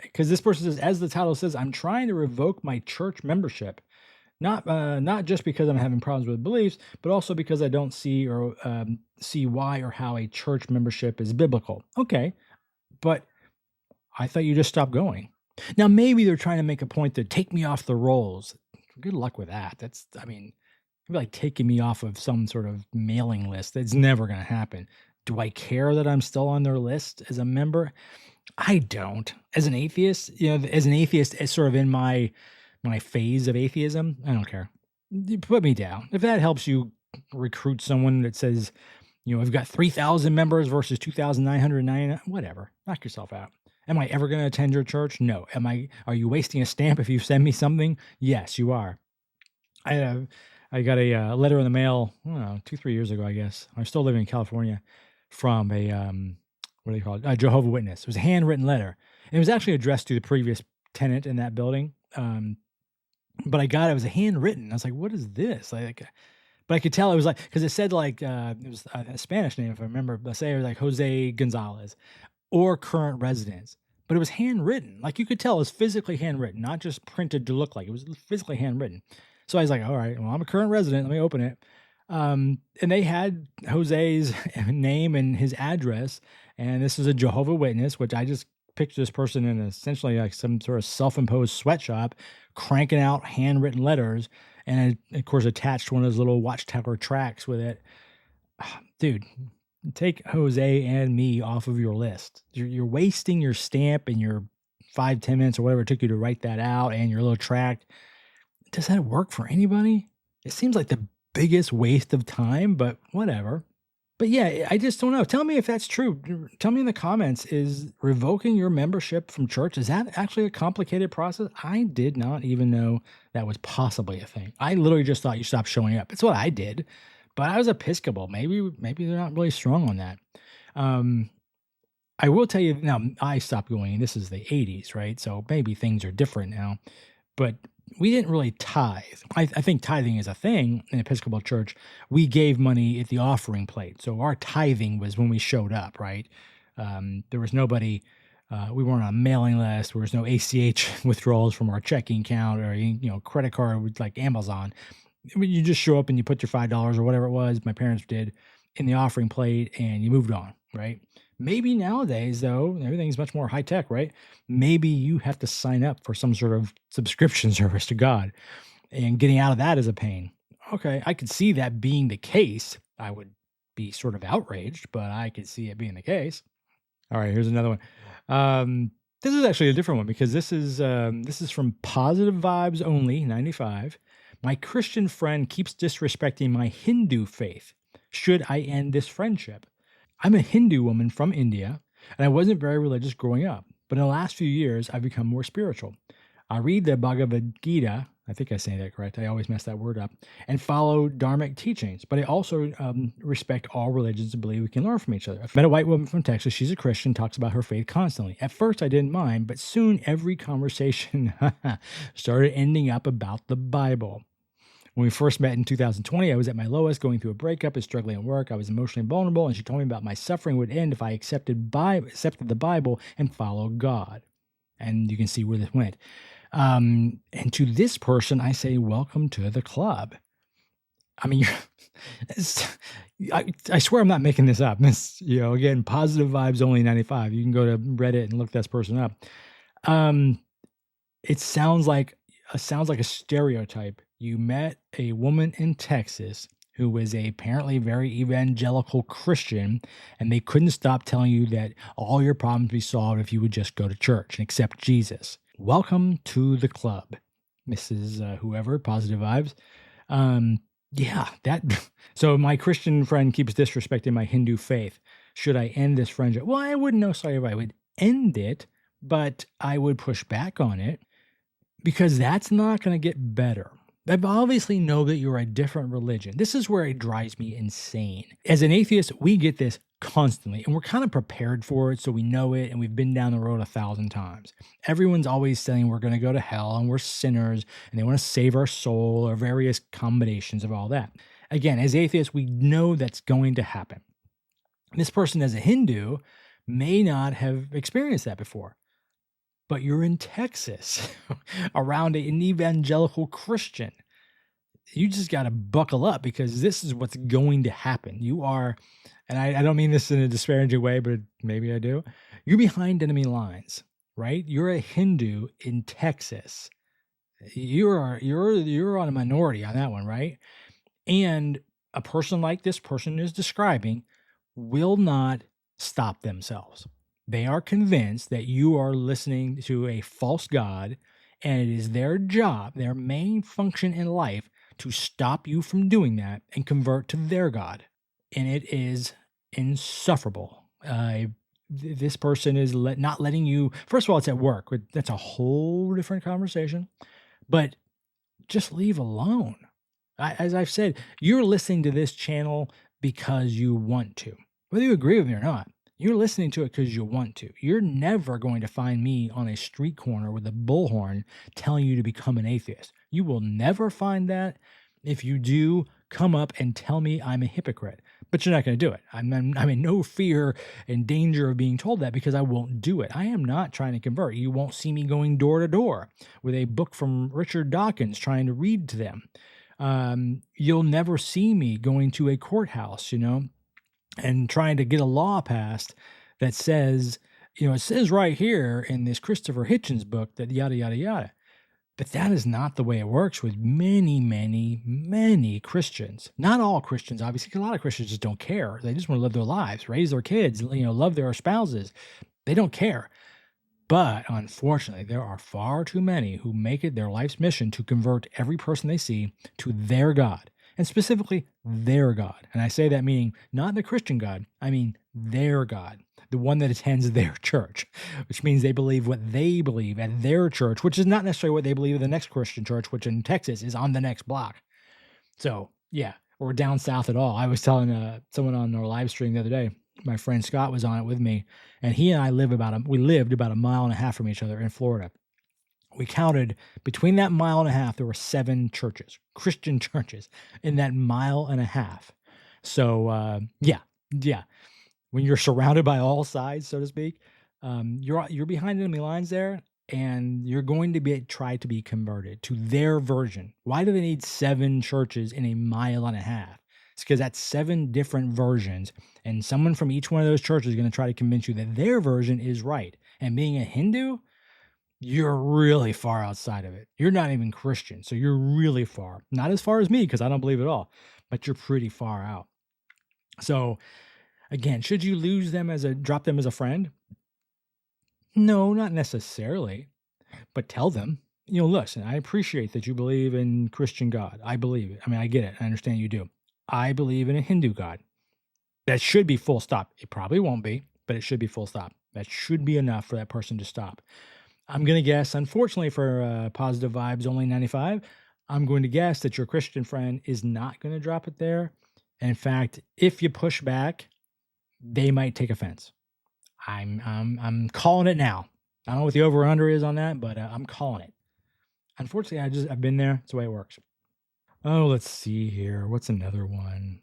S1: Because this person says, as the title says, I'm trying to revoke my church membership. Not just because I'm having problems with beliefs, but also because I don't see why or how a church membership is biblical. Okay, but I thought you just stopped going. Now, maybe they're trying to make a point to take me off the rolls. Good luck with that. It'd be like taking me off of some sort of mailing list. That's never going to happen. Do I care that I'm still on their list as a member? I don't. As an atheist, it's sort of in my phase of atheism, I don't care. You put me down. If that helps you recruit someone that says, I've got 3,000 members versus 2,999, whatever. Knock yourself out. Am I ever going to attend your church? No. Are you wasting a stamp if you send me something? Yes, you are. I got a letter in the mail, 2-3 years ago, I guess. I'm still living in California, from a, what do they call it? A Jehovah's Witness. It was a handwritten letter. And it was actually addressed to the previous tenant in that building. But it was a handwritten. I was like, what is this? But I could tell it was like, because it said like, it was a Spanish name, if I remember. Let's say it was like Jose Gonzalez or current residence. But it was handwritten. Like you could tell it was physically handwritten, not just printed to look like. It was physically handwritten. So I was like, all right, well, I'm a current resident. Let me open it. And they had Jose's name and his address. And this is a Jehovah's Witness, which I just picture this person in essentially like some sort of self-imposed sweatshop cranking out handwritten letters. And of course, attached one of those little Watchtower tracks with it. Dude, take Jose and me off of your list. You're wasting your stamp and your 5-10 minutes or whatever it took you to write that out and your little tract. Does that work for anybody? It seems like the biggest waste of time, but whatever. But yeah, I just don't know. Tell me if that's true. Tell me in the comments, is revoking your membership from church, is that actually a complicated process? I did not even know that was possibly a thing. I literally just thought you stopped showing up. It's what I did, but I was Episcopal. Maybe they're not really strong on that. I will tell you now, I stopped going, this is the 80s, right? So maybe things are different now, but we didn't really tithe. I think tithing is a thing in Episcopal Church. We gave money at the offering plate. So our tithing was when we showed up, right? There was nobody, we weren't on a mailing list. There was no ACH withdrawals from our checking account or, credit card with like Amazon. You just show up and you put your $5 or whatever it was, my parents did, in the offering plate and you moved on, right? Maybe nowadays, though, everything's much more high tech, right? Maybe you have to sign up for some sort of subscription service to God, and getting out of that is a pain. Okay, I could see that being the case. I would be sort of outraged, but I could see it being the case. All right, here's another one. This is actually a different one because this is from Positive Vibes Only 95. My Christian friend keeps disrespecting my Hindu faith. Should I end this friendship? I'm a Hindu woman from India, and I wasn't very religious growing up, but in the last few years, I've become more spiritual. I read the Bhagavad Gita, I think I say that correct, I always mess that word up, and follow dharmic teachings, but I also respect all religions and believe we can learn from each other. I've met a white woman from Texas, she's a Christian, talks about her faith constantly. At first, I didn't mind, but soon every conversation started ending up about the Bible. When we first met in 2020, I was at my lowest, going through a breakup and struggling at work. I was emotionally vulnerable, and she told me about my suffering would end if I accepted the Bible and followed God. And you can see where this went. And to this person, I say, welcome to the club. I mean, I swear I'm not making this up. It's, again, Positive Vibes Only 95. You can go to Reddit and look this person up. It sounds like a stereotype. You met a woman in Texas who was apparently very evangelical Christian, and they couldn't stop telling you that all your problems be solved if you would just go to church and accept Jesus. Welcome to the club, Mrs. Whoever, Positive Vibes. So my Christian friend keeps disrespecting my Hindu faith. Should I end this friendship? Well, I wouldn't know, sorry, if I would end it, but I would push back on it because that's not going to get better. I obviously know that you're a different religion. This is where it drives me insane. As an atheist, we get this constantly, and we're kind of prepared for it, so we know it, and we've been down the road 1,000 times. Everyone's always saying we're going to go to hell, and we're sinners, and they want to save our soul, or various combinations of all that. Again, as atheists, we know that's going to happen. This person, as a Hindu, may not have experienced that before. But you're in Texas around an evangelical Christian. You just got to buckle up because this is what's going to happen. You are, and I don't mean this in a disparaging way, but maybe I do. You're behind enemy lines, right? You're a Hindu in Texas. You're on a minority on that one, right? And a person like this person is describing will not stop themselves. They are convinced that you are listening to a false god, and it is their job, their main function in life, to stop you from doing that and convert to their god. And it is insufferable. This person is not letting you, first of all, it's at work. That's a whole different conversation. But just leave alone. As I've said, you're listening to this channel because you want to. Whether you agree with me or not, you're listening to it because you want to. You're never going to find me on a street corner with a bullhorn telling you to become an atheist. You will never find that. If you do, come up and tell me I'm a hypocrite. But you're not going to do it. I'm in no fear and danger of being told that because I won't do it. I am not trying to convert. You won't see me going door to door with a book from Richard Dawkins trying to read to them. You'll never see me going to a courthouse, and trying to get a law passed that says, it says right here in this Christopher Hitchens book that yada, yada, yada. But that is not the way it works with many, many, many Christians. Not all Christians, obviously, because a lot of Christians just don't care. They just want to live their lives, raise their kids, love their spouses. They don't care. But unfortunately, there are far too many who make it their life's mission to convert every person they see to their God, and specifically their God. And I say that meaning not the Christian God, I mean their God. The one that attends their church, which means they believe what they believe at their church, which is not necessarily what they believe at the next Christian church, which in Texas is on the next block. So, yeah, or down south at all. I was telling someone on our live stream the other day, my friend Scott was on it with me, and he and I lived about a mile and a half from each other in Florida. We counted between that mile and a half, there were 7 churches, Christian churches, in that mile and a half. So, yeah. When you're surrounded by all sides, so to speak, you're behind enemy lines there, and you're going to try to be converted to their version. Why do they need 7 churches in a mile and a half? It's because that's 7 different versions, and someone from each one of those churches is going to try to convince you that their version is right. And being a Hindu, you're really far outside of it. You're not even Christian, so you're really far. Not as far as me, because I don't believe it all, but you're pretty far out. So, again, should you drop them as a friend? No, not necessarily, but tell them, listen, I appreciate that you believe in Christian God. I believe it. I mean, I get it. I understand you do. I believe in a Hindu God. That should be full stop. It probably won't be, but it should be full stop. That should be enough for that person to stop. I'm going to guess, unfortunately for Positive Vibes Only 95, I'm going to guess that your Christian friend is not going to drop it there. And in fact, if you push back, they might take offense. I'm calling it now. I don't know what the over under is on that, but I'm calling it. Unfortunately, I've been there. It's the way it works. Oh, let's see here. What's another one?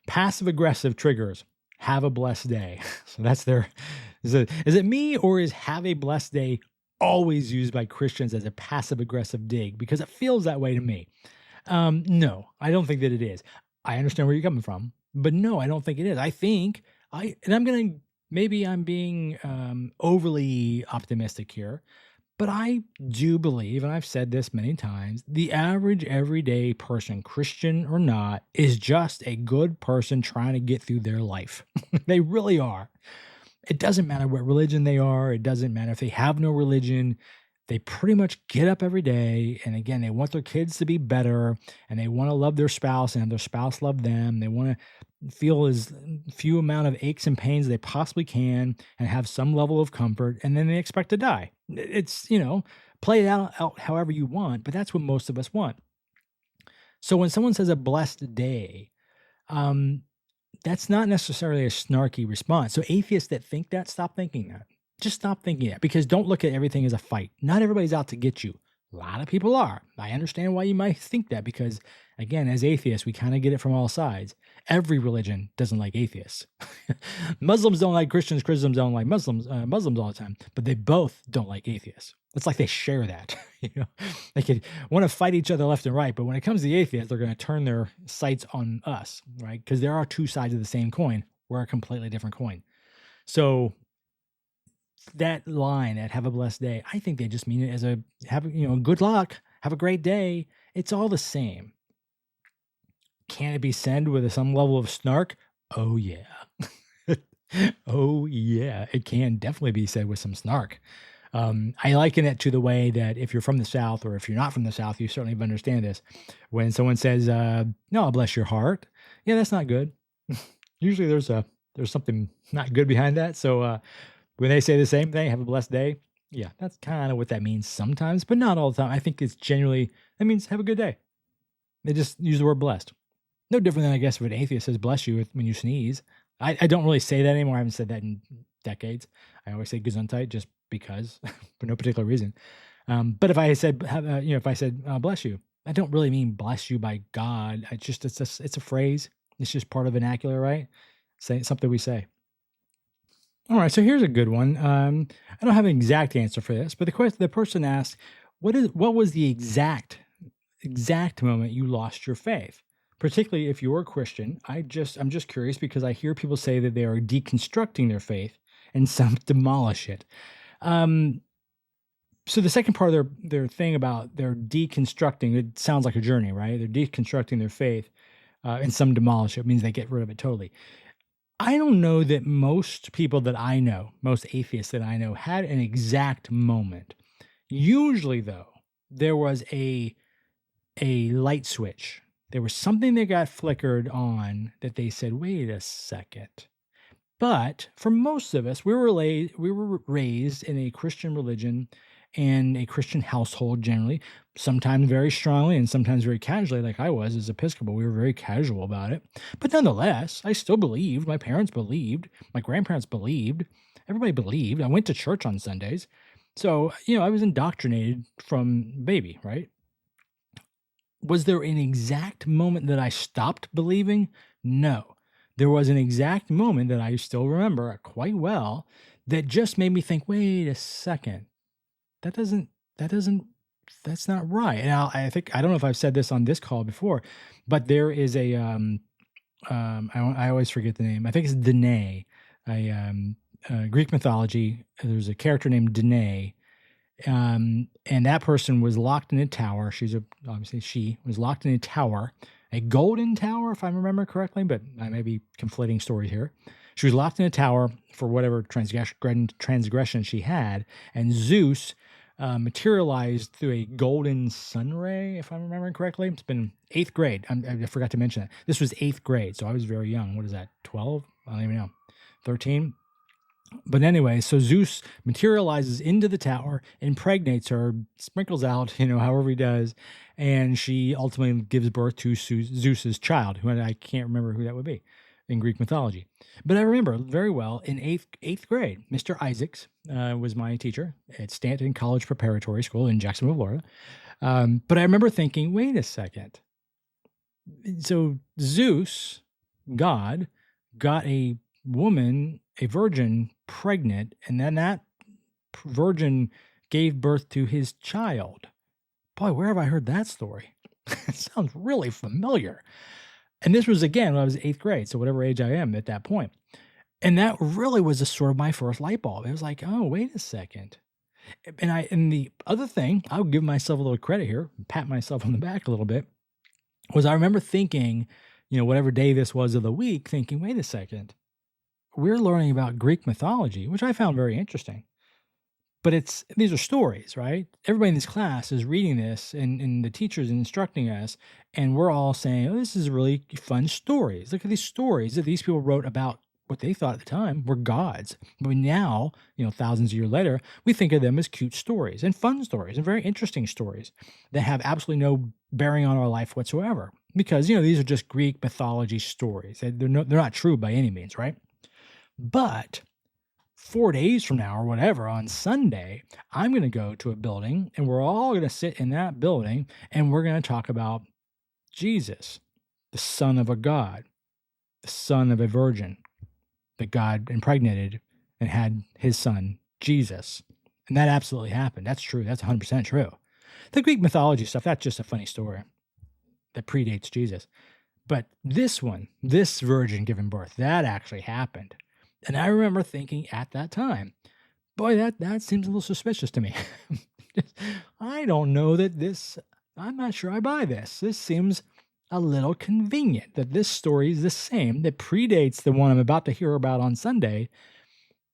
S1: Passive aggressive triggers. Have a blessed day. So that's is it me, or is have a blessed day always used by Christians as a passive aggressive dig? Because it feels that way to me. No, I don't think that it is. I understand where you're coming from, but no, I don't think it is. I think maybe I'm being overly optimistic here, but I do believe, and I've said this many times, the average everyday person, Christian or not, is just a good person trying to get through their life. They really are. It doesn't matter what religion they are. It doesn't matter if they have no religion. They pretty much get up every day, and again, they want their kids to be better, and they want to love their spouse and have their spouse love them. They want to feel as few amount of aches and pains as they possibly can and have some level of comfort, and then they expect to die. It's, play it out however you want, but that's what most of us want. So when someone says a blessed day, that's not necessarily a snarky response. So atheists that think that, stop thinking that. Just stop thinking that, because don't look at everything as a fight. Not everybody's out to get you. A lot of people are. I understand why you might think that, because, again, as atheists, we kind of get it from all sides. Every religion doesn't like atheists. Muslims don't like Christians. Christians don't like Muslims all the time. But they both don't like atheists. It's like they share that. They could want to fight each other left and right, but when it comes to the atheists, they're going to turn their sights on us, right? Because there are 2 sides of the same coin. We're a completely different coin. So that line, that have a blessed day, I think they just mean it as good luck, have a great day. It's all the same. Can it be said with some level of snark? Oh yeah. Oh yeah, it can definitely be said with some snark. I liken it to the way that if you're from the South, or if you're not from the South, you certainly understand this. When someone says, no, bless your heart. Yeah, that's not good. Usually there's something not good behind that. So, when they say the same thing, have a blessed day, yeah, that's kind of what that means sometimes, but not all the time. I think it's generally, that means have a good day. They just use the word blessed. No different than, I guess, if an atheist says bless you when you sneeze. I don't really say that anymore. I haven't said that in decades. I always say gesundheit just because, for no particular reason. But if I said, bless you, I don't really mean bless you by God. It's a phrase. It's just part of vernacular, right? Say something we say. All right, so here's a good one. I don't have an exact answer for this, but the person asked, what was the exact moment you lost your faith? Particularly if you're a Christian. I'm just curious because I hear people say that they are deconstructing their faith and some demolish it. So the second part of their thing about their deconstructing, it sounds like a journey, right? They're deconstructing their faith, and some demolish it. It means they get rid of it totally. I don't know that most people that I know, most atheists that I know, had an exact moment. Usually, though, there was a light switch. There was something that got flickered on that they said, wait a second. But for most of us, we were raised in a Christian religion and a Christian household generally, sometimes very strongly and sometimes very casually, like I was as Episcopal. We were very casual about it. But nonetheless, I still believed. My parents believed. My grandparents believed. Everybody believed. I went to church on Sundays. So, I was indoctrinated from baby, right? Was there an exact moment that I stopped believing? No. There was an exact moment that I still remember quite well that just made me think, wait a second. That's not right. And I don't know if I've said this on this call before, but there is a, I always forget the name. I think it's Danae, Greek mythology. There's a character named Danae, and that person was locked in a tower. She was locked in a tower, a golden tower, if I remember correctly, but I may be conflating stories here. She was locked in a tower for whatever transgression she had, and Zeus materialized through a golden sun ray, if I'm remembering correctly. It's been 8th grade. I forgot to mention that. This was 8th grade, so I was very young. What is that, 12? I don't even know. 13? But anyway, so Zeus materializes into the tower, impregnates her, sprinkles out, however he does, and she ultimately gives birth to Zeus's child, who I can't remember who that would be in Greek mythology. But I remember very well in eighth grade, Mr. Isaacs was my teacher at Stanton College Preparatory School in Jacksonville, Florida. But I remember thinking, wait a second. So Zeus, God, got a woman, a virgin, pregnant, and then that virgin gave birth to his child. Boy, where have I heard that story? It sounds really familiar. And this was, again, when I was 8th grade, so whatever age I am at that point. And that really was sort of my first light bulb. It was like, oh, wait a second. And the other thing, I'll give myself a little credit here, pat myself on the back a little bit, was I remember thinking, whatever day this was of the week, thinking, wait a second, we're learning about Greek mythology, which I found very interesting. But these are stories, right? Everybody in this class is reading this, and the teacher's instructing us, and we're all saying, oh, this is really fun stories. Look at these stories that these people wrote about what they thought at the time were gods. But now, thousands of years later, we think of them as cute stories and fun stories and very interesting stories that have absolutely no bearing on our life whatsoever. Because, these are just Greek mythology stories. They're not true by any means, right? But 4 days from now or whatever, on Sunday, I'm going to go to a building and we're all going to sit in that building and we're going to talk about Jesus, the son of a God, the son of a virgin that God impregnated and had his son, Jesus. And that absolutely happened. That's true. That's 100% true. The Greek mythology stuff, that's just a funny story that predates Jesus. But this virgin giving birth, that actually happened. And I remember thinking at that time, boy, that seems a little suspicious to me. I don't know I'm not sure I buy this. This seems a little convenient that this story is the same, that predates the one I'm about to hear about on Sunday,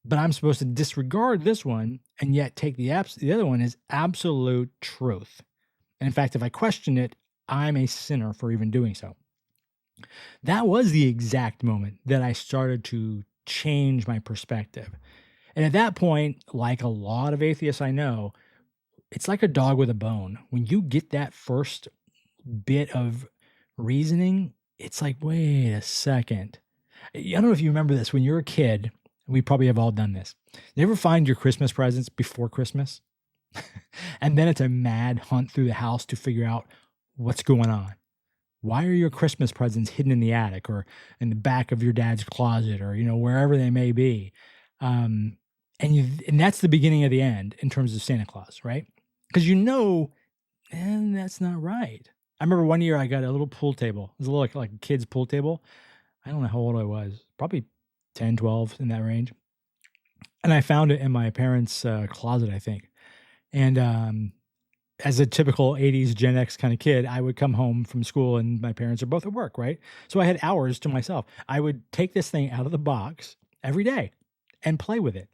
S1: but I'm supposed to disregard this one and yet take the other one as absolute truth. And in fact, if I question it, I'm a sinner for even doing so. That was the exact moment that I started to change my perspective. And at that point, like a lot of atheists I know, it's like a dog with a bone. When you get that first bit of reasoning, it's like, wait a second. I don't know if you remember this. When you're a kid, we probably have all done this. You ever find your Christmas presents before Christmas? And then it's a mad hunt through the house to figure out what's going on? Why are your Christmas presents hidden in the attic or in the back of your dad's closet or, wherever they may be? And that's the beginning of the end in terms of Santa Claus, right? Because and that's not right. I remember one year I got a little pool table. It was a little like a kid's pool table. I don't know how old I was, probably 10, 12 in that range. And I found it in my parents' closet, I think. And as a typical 80s Gen X kind of kid, I would come home from school and my parents are both at work, right? So I had hours to myself. I would take this thing out of the box every day and play with it.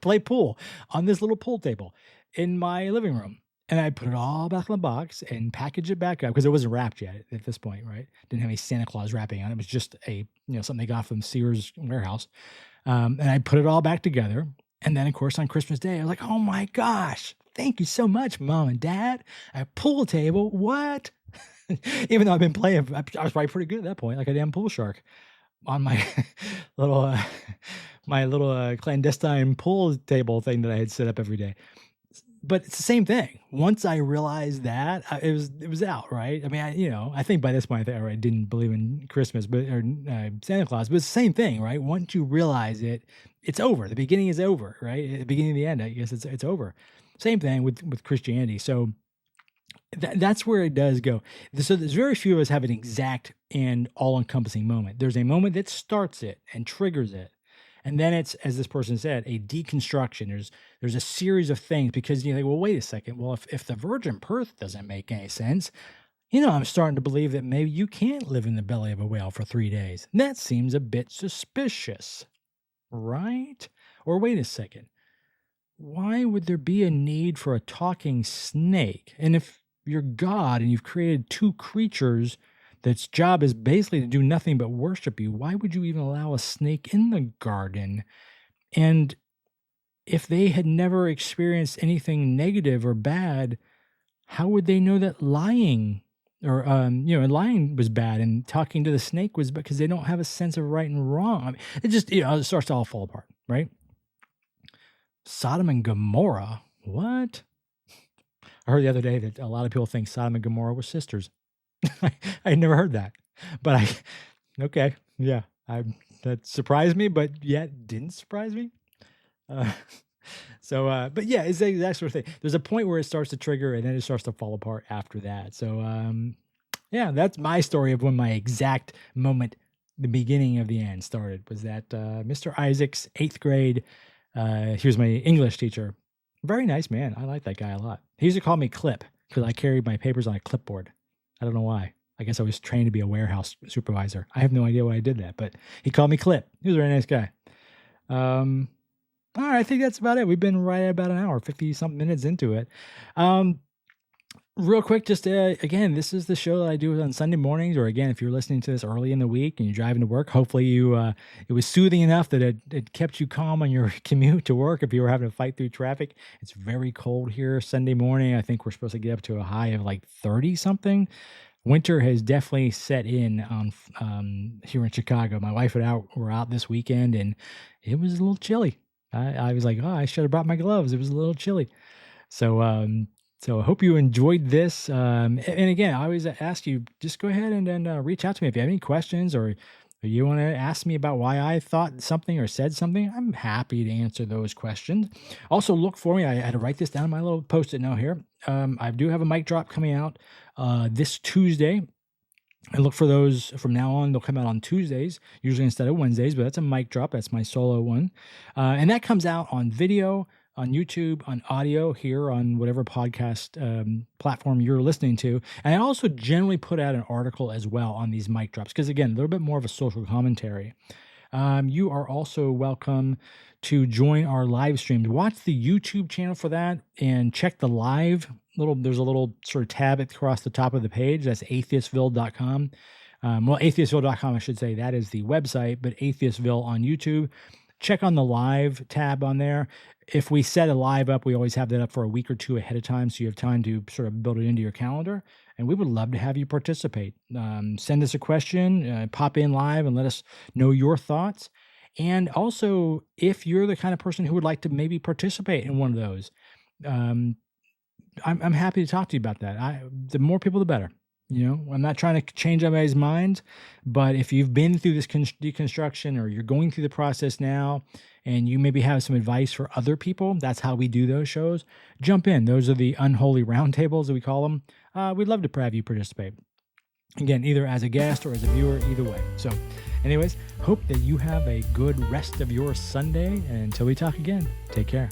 S1: Play pool on this little pool table in my living room. And I put it all back in the box and package it back up because it wasn't wrapped yet at this point, right? Didn't have any Santa Claus wrapping on it. It was just something they got from Sears warehouse. And I put it all back together. And then, of course, on Christmas Day, I was like, oh my gosh, thank you so much, Mom and Dad. A pool table, what? Even though I've been playing, I was probably pretty good at that point, like a damn pool shark on my little clandestine pool table thing that I had set up every day. But it's the same thing. Once I realized that, it was out, right? I mean, I think by this point I didn't believe in Christmas, or Santa Claus, but it's the same thing, right? Once you realize it, it's over. The beginning is over, right? At the beginning of the end, I guess it's over. Same thing with Christianity. So that's where it does go. So there's very few of us have an exact and all-encompassing moment. There's a moment that starts it and triggers it. And then it's, as this person said, a deconstruction. There's a series of things because you think, well, wait a second. Well, if the virgin birth doesn't make any sense, I'm starting to believe that maybe you can't live in the belly of a whale for 3 days. And that seems a bit suspicious, right? Or wait a second. Why would there be a need for a talking snake? And if you're God and you've created two creatures that's job is basically to do nothing but worship you, why would you even allow a snake in the garden? And if they had never experienced anything negative or bad, how would they know that lying or lying was bad and talking to the snake was? Because they don't have a sense of right and wrong. I mean, it just it starts to all fall apart, right? Sodom and Gomorrah, what? I heard the other day that a lot of people think Sodom and Gomorrah were sisters. I never heard that, but okay, yeah, that surprised me, but yet didn't surprise me. But yeah, it's the exact sort of thing. There's a point where it starts to trigger, and then it starts to fall apart after that. So yeah, that's my story of when my exact moment, the beginning of the end, started. Was that Mr. Isaac's 8th grade? He was my English teacher. Very nice man. I like that guy a lot. He used to call me Clip because I carried my papers on a clipboard. I don't know why. I guess I was trained to be a warehouse supervisor. I have no idea why I did that, but he called me Clip. He was a very nice guy. All right, I think that's about it. We've been right at about an hour, 50-something minutes into it. Real quick, just again, this is the show that I do on Sunday mornings, or again, if you're listening to this early in the week and you're driving to work, hopefully it was soothing enough that it kept you calm on your commute to work if you were having to fight through traffic. It's very cold here Sunday morning. I think we're supposed to get up to a high of like 30-something. Winter has definitely set in on here in Chicago. My wife and I were out this weekend, and it was a little chilly. I was like, oh, I should have brought my gloves. It was a little chilly. So I hope you enjoyed this. And again, I always ask you, just go ahead and then reach out to me if you have any questions or you want to ask me about why I thought something or said something. I'm happy to answer those questions. Also, look for me. I had to write this down in my little Post-it note here. I do have a mic drop coming out this Tuesday. And look for those from now on. They'll come out on Tuesdays, usually instead of Wednesdays, but that's a mic drop. That's my solo one. And that comes out on video, on YouTube, on audio here on whatever podcast platform you're listening to. And I also generally put out an article as well on these mic drops because, again, a little bit more of a social commentary. You are also welcome to join our live streams. Watch the YouTube channel for that and check the live. There's a little sort of tab across the top of the page. That's atheistville.com. Atheistville.com, I should say. That is the website, but Atheistville on YouTube. Check on the live tab on there. If we set a live up, we always have that up for a week or two ahead of time, so you have time to sort of build it into your calendar. And we would love to have you participate. Send us a question, pop in live, and let us know your thoughts. And also, if you're the kind of person who would like to maybe participate in one of those, I'm happy to talk to you about that. The more people, the better. I'm not trying to change anybody's mind, but if you've been through this deconstruction or you're going through the process now and you maybe have some advice for other people, that's how we do those shows. Jump in. Those are the Unholy Roundtables that we call them. We'd love to have you participate. Again, either as a guest or as a viewer, either way. So anyways, hope that you have a good rest of your Sunday. And until we talk again, take care.